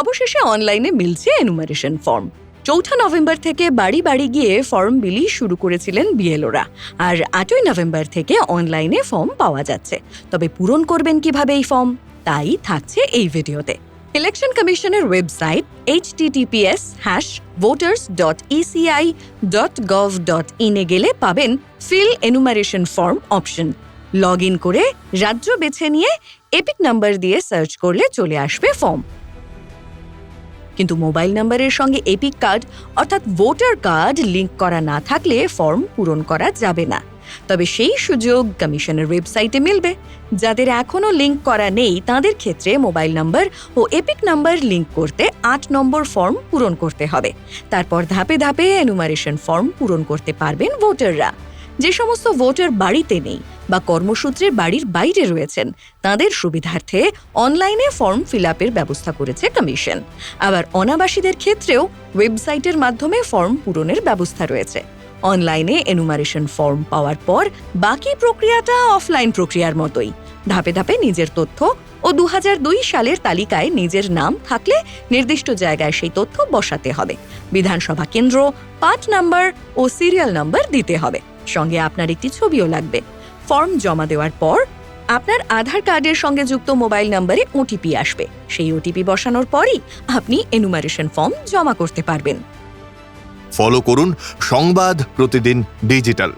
অবশেষে অনলাইনে মিলছে এনুমারেশন ফর্ম। 4 নভেম্বর থেকে বাড়ি বাড়ি গিয়ে ফর্ম বিলি শুরু করেছিলেন বিএলওরা, আর 8 নভেম্বর থেকে অনলাইনে ফর্ম পাওয়া যাচ্ছে। তবে পূরণ করবেন কিভাবে এই ফর্ম, তাই থাকছে এই ভিডিওতে। ইলেকশন কমিশনের ওয়েবসাইট https:/voters.eci.gov.in এ গেলে পাবেন feel enumeration form option. Log in করে রাজ্য বেছে নিয়ে এপিক নাম্বার দিয়ে সার্চ করলে চলে আসবে ফর্ম। কিন্তু মোবাইল নাম্বারের সঙ্গে এপিক কার্ড অর্থাৎ ভোটার কার্ড লিংক করা না থাকলে ফর্ম পূরণ করা যাবে না। তবে সেই সুযোগ কমিশনের ওয়েবসাইটে মিলবে। যাদের এখনো লিংক করা নেই তাদের ক্ষেত্রে মোবাইল নাম্বার ও এপিক নাম্বার লিংক করতে 8 নম্বর ফর্ম পূরণ করতে হবে। তারপর ধাপে ধাপে এনুমারেশন ফর্ম পূরণ করতে পারবেন ভোটাররা। যে সমস্ত ভোটার বাড়িতে নেই বা কর্মসূত্রে বাড়ির বাইরে রয়েছেন তাদের সুবিধার্থে অনলাইনে ফর্ম ফিল আপের ব্যবস্থা করেছে কমিশন। আবার অনাবাসীদের ক্ষেত্রেও ওয়েবসাইটের মাধ্যমে ফর্ম পূরণের ব্যবস্থা রয়েছে। অনলাইনে এনুমারেশন ফর্ম পাওয়ার পর বাকি প্রক্রিয়াটা অফলাইন প্রক্রিয়ার মতোই। ধাপে ধাপে নিজের তথ্য ও 2002 সালের তালিকায় নিজের নাম থাকলে নির্দিষ্ট জায়গায় সেই তথ্য বসাতে হবে। বিধানসভা কেন্দ্র, পার্ট নাম্বার ও সিরিয়াল নাম্বার দিতে হবে। সঙ্গে আপনার একটি ছবিও লাগবে। ফর্ম জমা দেওয়ার পর আপনার আধার কার্ডের সঙ্গে যুক্ত মোবাইল নম্বরে ওটিপি আসবে। সেই ওটিপি বসানোর পরই আপনি এনুমারেশন ফর্ম জমা করতে পারবেন। ফলো করুন সংবাদ প্রতিদিন ডিজিটাল।